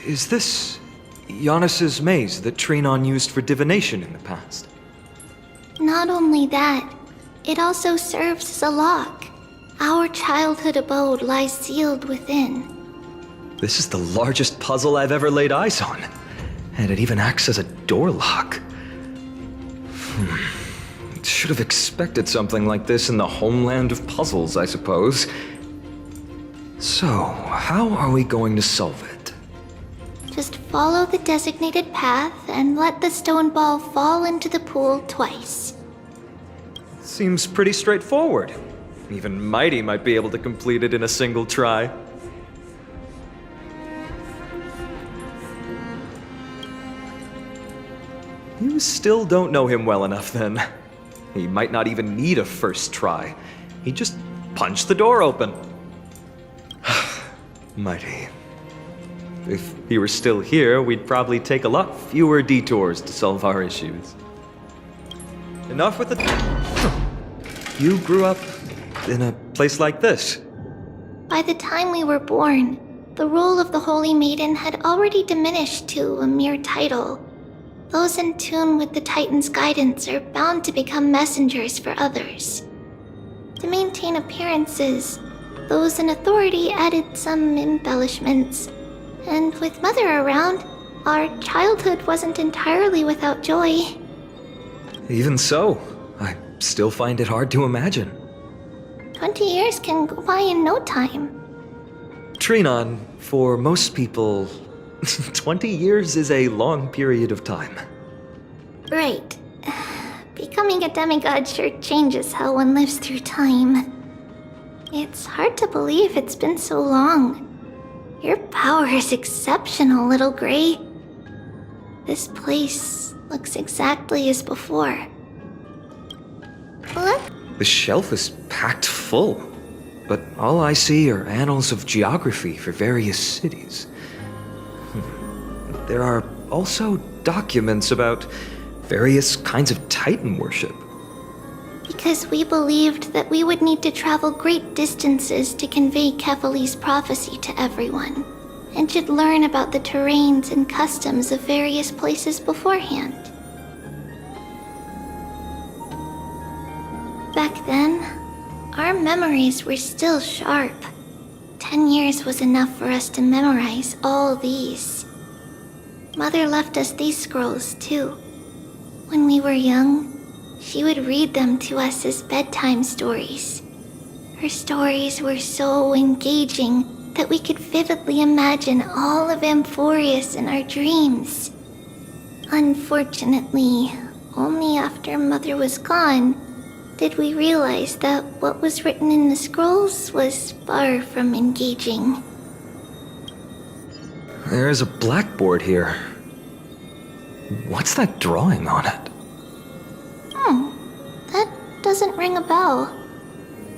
Is this Giannis's maze that Trinon used for divination in the past? Not only that, it also serves as a lock. Our childhood abode lies sealed within. This is the largest puzzle I've ever laid eyes on. And it even acts as a door lock. Should have expected something like this in the homeland of puzzles, I suppose. So, how are we going to solve it? Just follow the designated path and let the stone ball fall into the pool twice. Seems pretty straightforward. Even Mighty might be able to complete it in a single try. You still don't know him well enough, then. He might not even need a first try. He just punched the door open. Mighty. If he were still here, we'd probably take a lot fewer detours to solve our issues. Enough with the... You grew up in a place like this. By the time we were born, the role of the Holy Maiden had already diminished to a mere title. Those in tune with the Titan's guidance are bound to become messengers for others. To maintain appearances, those in authority added some embellishments. And with Mother around, our childhood wasn't entirely without joy. Even so, I still find it hard to imagine. 20 years can go by in no time. Trinon, for most people, 20 years is a long period of time. Right. Becoming a demigod sure changes how one lives through time. It's hard to believe it's been so long. Your power is exceptional, Little Gray. This place looks exactly as before. What? The shelf is packed full, but all I see are annals of geography for various cities. There are also documents about various kinds of Titan worship. Because we believed that we would need to travel great distances to convey Kefali's prophecy to everyone, and should learn about the terrains and customs of various places beforehand. Back then, our memories were still sharp. 10 years was enough for us to memorize all these. Mother left us these scrolls too. When we were young, she would read them to us as bedtime stories. Her stories were so engaging that we could vividly imagine all of Amphorius in our dreams. Unfortunately, only after Mother was gone did we realize that what was written in the scrolls was far from engaging. There's a blackboard here. What's that drawing on it? That doesn't ring a bell.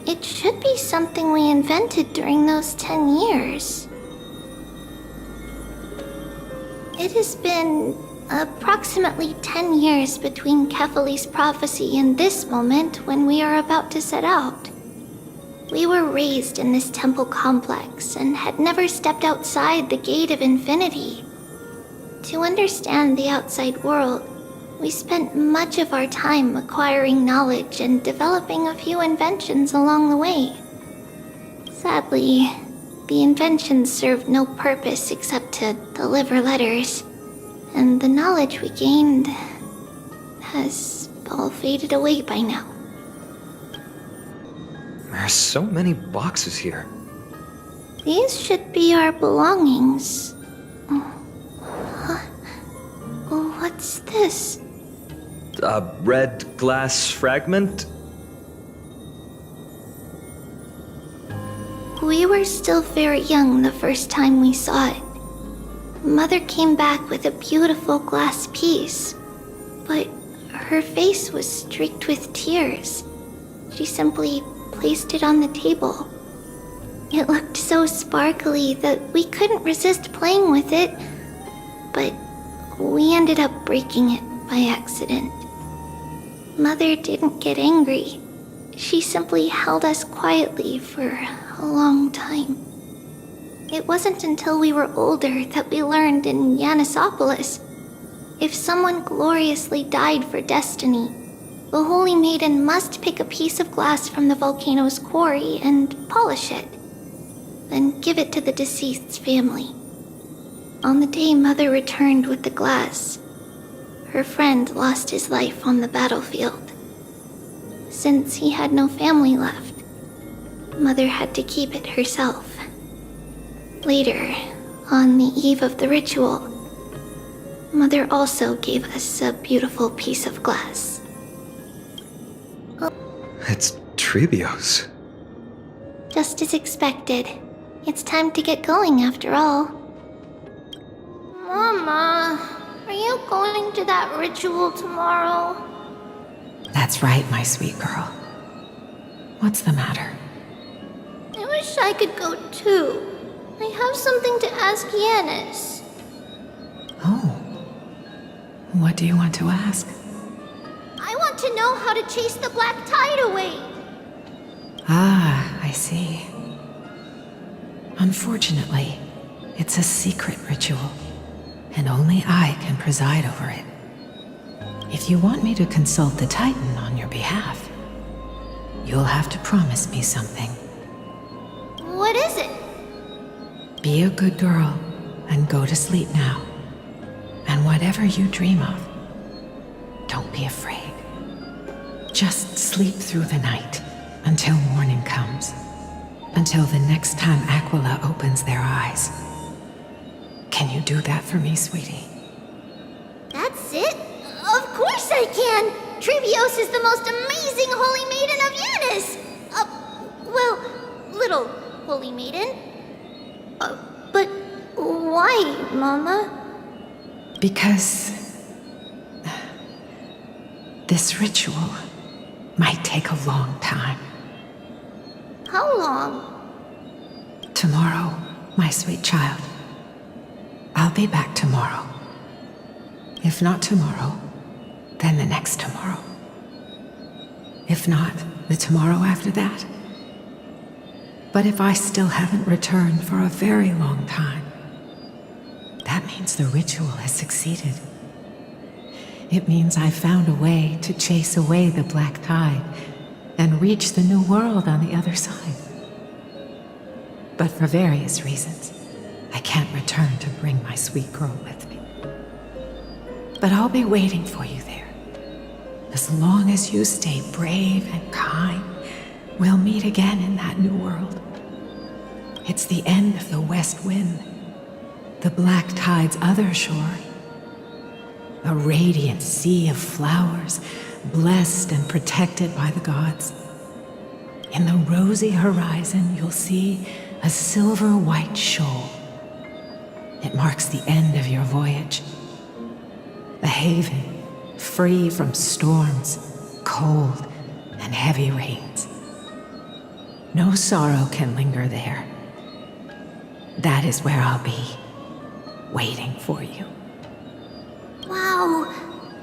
It should be something we invented during those 10 years. It has been approximately 10 years between Kefali's prophecy and this moment when we are about to set out. We were raised in this temple complex and had never stepped outside the gate of infinity. To understand the outside world, we spent much of our time acquiring knowledge and developing a few inventions along the way. Sadly, the inventions served no purpose except to deliver letters, and the knowledge we gained has all faded away by now. There's so many boxes here. These should be our belongings. What's this? A red glass fragment? We were still very young the first time we saw it. Mother came back with a beautiful glass piece, but her face was streaked with tears. She simply placed it on the table. It looked so sparkly that we couldn't resist playing with it, but we ended up breaking it by accident. Mother didn't get angry. She simply held us quietly for a long time. It wasn't until we were older that we learned in Yanisopolis, if someone gloriously died for destiny, the Holy Maiden must pick a piece of glass from the volcano's quarry and polish it, then give it to the deceased's family. On the day Mother returned with the glass, her friend lost his life on the battlefield. Since he had no family left, Mother had to keep it herself. Later, on the eve of the ritual, Mother also gave us a beautiful piece of glass. It's Tribios. Just as expected. It's time to get going after all. Mama, are you going to that ritual tomorrow? That's right, my sweet girl. What's the matter? I wish I could go too. I have something to ask Yanis. Oh. What do you want to ask? I want to know how to chase the black tide away. Ah, I see. Unfortunately, it's a secret ritual, and only I can preside over it. If you want me to consult the Titan on your behalf, you'll have to promise me something. What is it? Be a good girl and go to sleep now. And whatever you dream of, don't be afraid. Just sleep through the night until morning comes. Until the next time Aquila opens their eyes. Can you do that for me, sweetie? That's it? Of course I can! Tribios is the most amazing Holy Maiden of Yanis! Well, little Holy Maiden. But why, Mama? Because this ritual might take a long time. How long? Tomorrow, my sweet child. I'll be back tomorrow. If not tomorrow, then the next tomorrow. If not, the tomorrow after that. But if I still haven't returned for a very long time, that means the ritual has succeeded. It means I found a way to chase away the black tide and reach the new world on the other side. But for various reasons, I can't return to bring my sweet girl with me. But I'll be waiting for you there. As long as you stay brave and kind, we'll meet again in that new world. It's the end of the west wind, the black tide's other shore. A radiant sea of flowers, blessed and protected by the gods. In the rosy horizon, you'll see a silver-white shoal. It marks the end of your voyage. A haven, free from storms, cold, and heavy rains. No sorrow can linger there. That is where I'll be, waiting for you. Wow,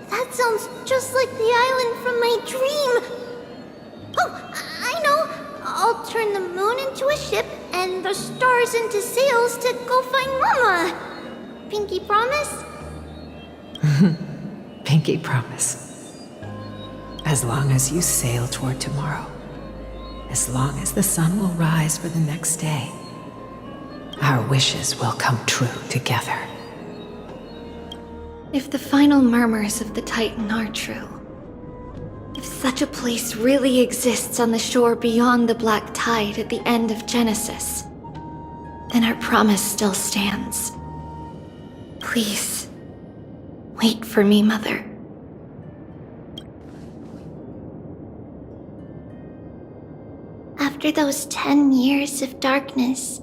that sounds just like the island from my dream. Oh, I know. I'll turn the moon into a ship and the stars into sails to go find Mama. Pinky promise? Pinky promise. As long as you sail toward tomorrow, as long as the sun will rise for the next day, our wishes will come true together. If the final murmurs of the Titan are true, if such a place really exists on the shore beyond the black tide at the end of Genesis, then our promise still stands. Please, wait for me, Mother. After those 10 years of darkness,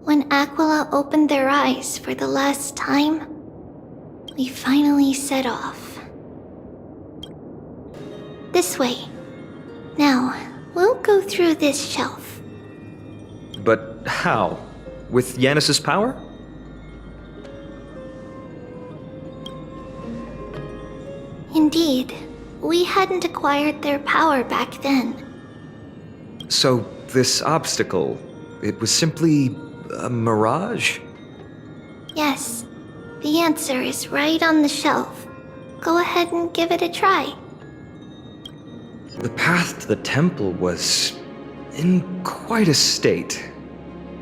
when Aquila opened their eyes for the last time, we finally set off. This way. Now, we'll go through this shelf. But how? With Yanis's power? Indeed, we hadn't acquired their power back then. So, this obstacle, it was simply a mirage? Yes, the answer is right on the shelf. Go ahead and give it a try. The path to the temple was in quite a state.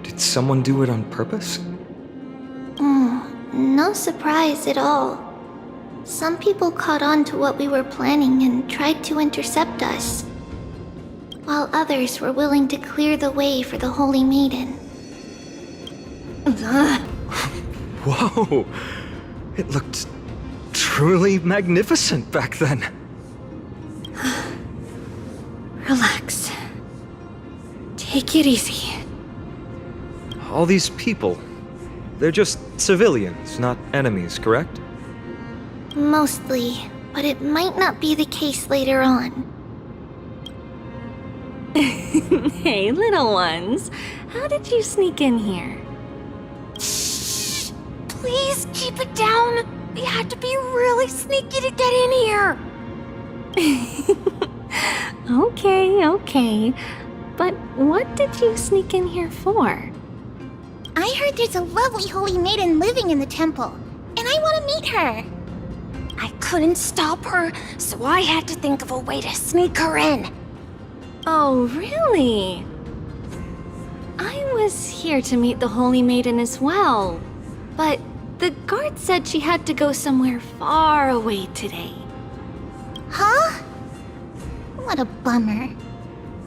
Did someone do it on purpose? No surprise at all. Some people caught on to what we were planning and tried to intercept us, while others were willing to clear the way for the Holy Maiden. Whoa! It looked truly magnificent back then. Relax. Take it easy. All these people, they're just civilians, not enemies, correct? Mostly, but it might not be the case later on. Hey, little ones. How did you sneak in here? Shh! Please keep it down. We had to be really sneaky to get in here. Okay. But what did you sneak in here for? I heard there's a lovely holy maiden living in the temple, and I want to meet her. I couldn't stop her, so I had to think of a way to sneak her in. Oh, really? I was here to meet the Holy Maiden as well, but the guard said she had to go somewhere far away today. Huh? What a bummer.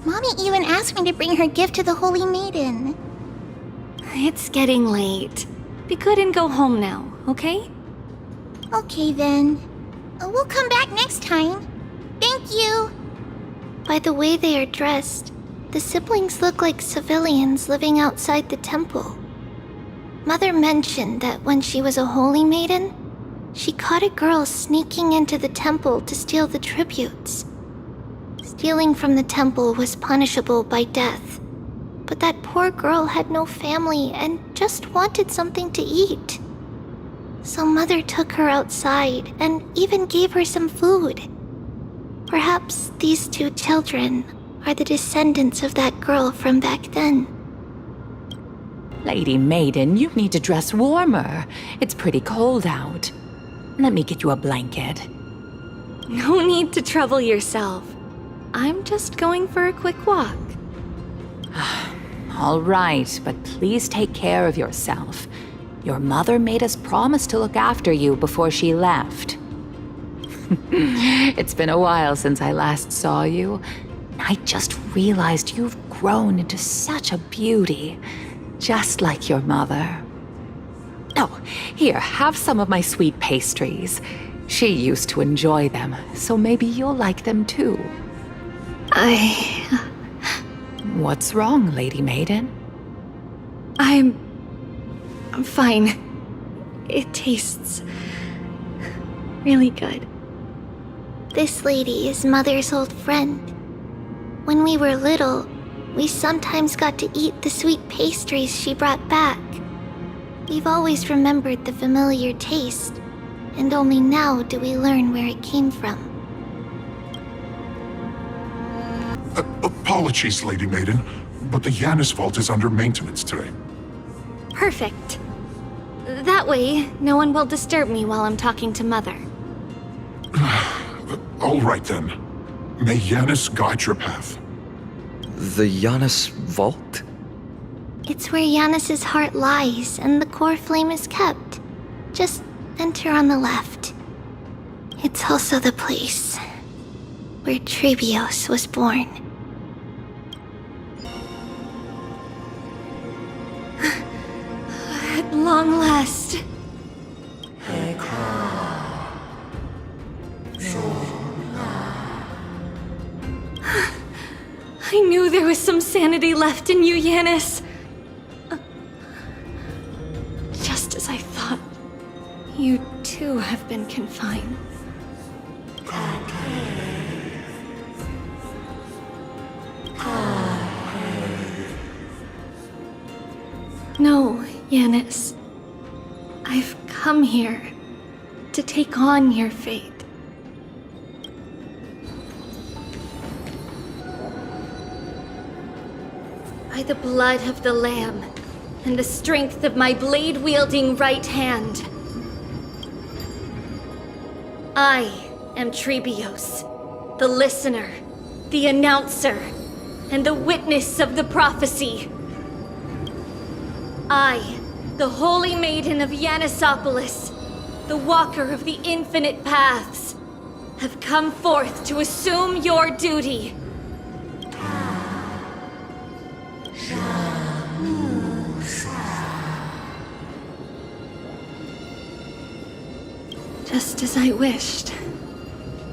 Mommy even asked me to bring her gift to the holy maiden. It's getting late. Be good and go home now, okay? Okay then. We'll come back next time. Thank you. By the way they are dressed, the siblings look like civilians living outside the temple. Mother mentioned that when she was a holy maiden, she caught a girl sneaking into the temple to steal the tributes. Stealing from the temple was punishable by death, but that poor girl had no family and just wanted something to eat. So Mother took her outside and even gave her some food. Perhaps these two children are the descendants of that girl from back then. Lady Maiden, you need to dress warmer. It's pretty cold out. Let me get you a blanket. No need to trouble yourself. I'm just going for a quick walk. All right, but please take care of yourself. Your mother made us promise to look after you before she left. It's been a while since I last saw you. I just realized you've grown into such a beauty, just like your mother. Oh, here, have some of my sweet pastries. She used to enjoy them, so maybe you'll like them too. What's wrong, Lady Maiden? I'm fine. It tastes really good. This lady is Mother's old friend. When we were little, we sometimes got to eat the sweet pastries she brought back. We've always remembered the familiar taste, and only now do we learn where it came from. Apologies, Lady Maiden, but the Yanis vault is under maintenance today. Perfect. That way, no one will disturb me while I'm talking to Mother. All right then. May Yanis guide your path. The Janus Vault? It's where Yanis's heart lies and the core flame is kept. Just enter on the left. It's also the place where Tribios was born. At long last. I knew there was some sanity left in you, Yanis. Just as I thought, you too have been confined. No, Yanis. I've come here to take on your fate. By the blood of the Lamb and the strength of my blade-wielding right hand. I am Tribios, the listener, the announcer, and the witness of the prophecy. I, the Holy Maiden of Yanisopolis, the Walker of the Infinite Paths, have come forth to assume your duty. Just as I wished.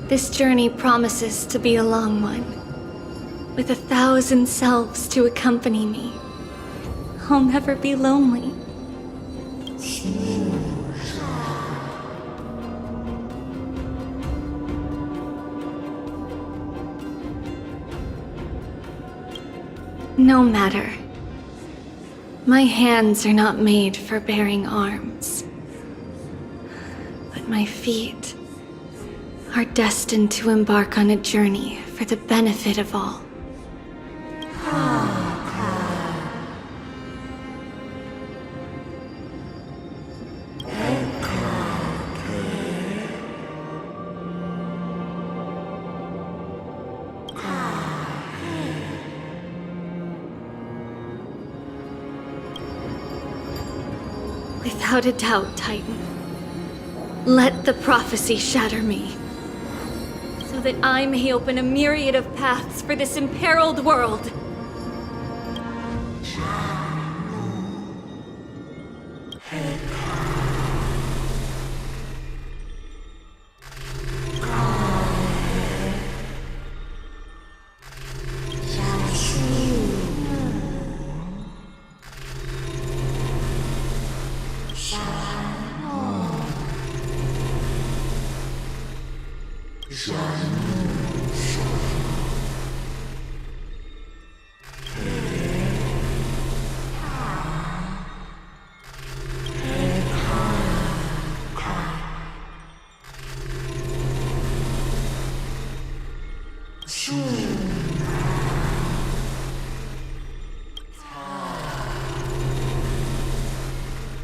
This journey promises to be a long one, with 1,000 selves to accompany me. I'll never be lonely. No matter. My hands are not made for bearing arms. But my feet are destined to embark on a journey for the benefit of all. Without a doubt, Titan. Let the prophecy shatter me, so that I may open a myriad of paths for this imperiled world.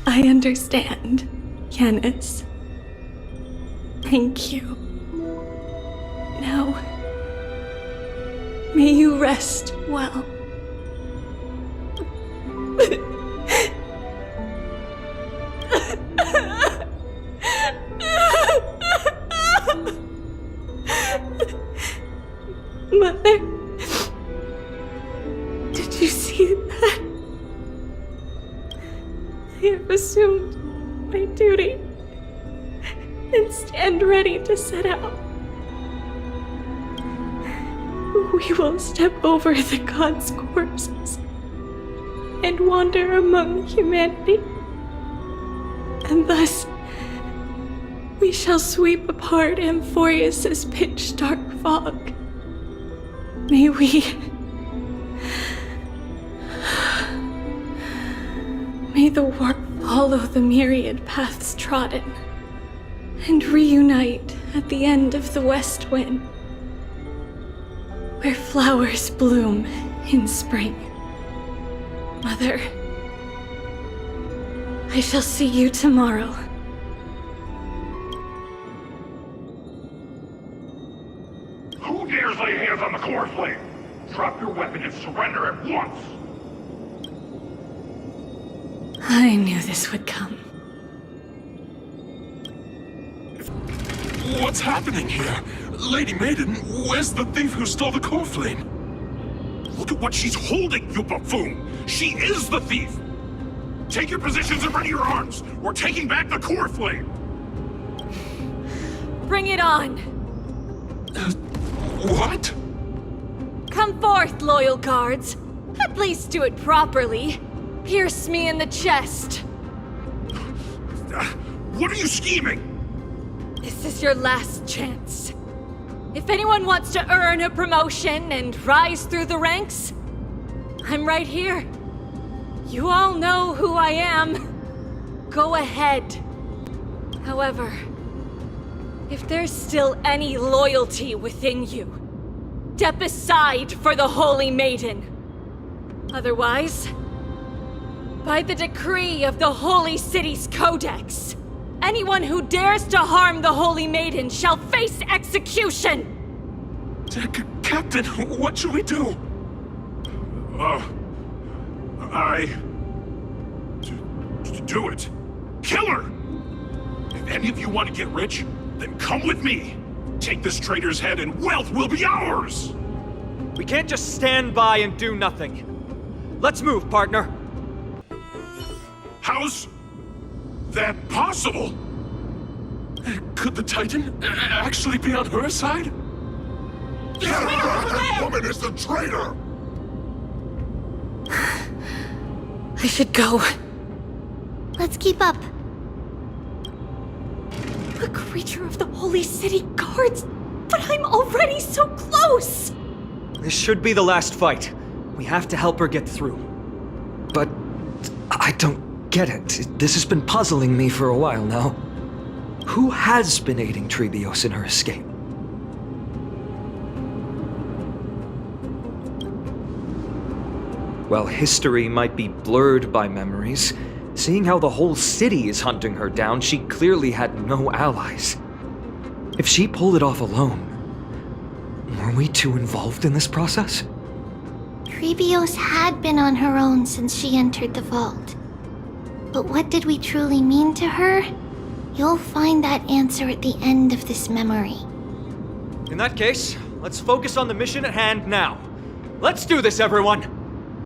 I understand, Yanis. Thank you. Now, may you rest well. Mother, did you see that? I have assumed my duty and stand ready to set out. We will step over the gods' corpses and wander among humanity, and thus we shall sweep apart Amphorius's pitch-dark fog. May the warp follow the myriad paths trodden, and reunite at the end of the west wind, where flowers bloom in spring. Mother, I shall see you tomorrow. Who dares lay hands on the core flame? Drop your weapon and surrender at once! I knew this would come. What's happening here? Lady Maiden, where's the thief who stole the core flame? Look at what she's holding, you buffoon! She is the thief! Take your positions and ready your arms! We're taking back the core flame! Bring it on! What? Come forth, loyal guards. At least do it properly. Pierce me in the chest. What are you scheming? This is your last chance. If anyone wants to earn a promotion and rise through the ranks, I'm right here. You all know who I am. Go ahead. However, if there's still any loyalty within you, step aside for the Holy Maiden. Otherwise, By the decree of the Holy City's Codex, anyone who dares to harm the Holy Maiden shall face execution! Captain, what should we do? Do it. Kill her! If any of you want to get rich, then come with me. Take this traitor's head and wealth will be ours! We can't just stand by and do nothing. Let's move, partner. How's that possible? Could the Titan actually be on her side? That woman is the traitor! I should go. Let's keep up. A creature of the Holy City Guards! But I'm already so close! This should be the last fight. We have to help her get through. But I don't get it. This has been puzzling me for a while now. Who has been aiding Tribios in her escape? While history might be blurred by memories, seeing how the whole city is hunting her down, she clearly had no allies. If she pulled it off alone, were we too involved in this process? Tribios had been on her own since she entered the vault. But what did we truly mean to her? You'll find that answer at the end of this memory. In that case, let's focus on the mission at hand now. Let's do this, everyone!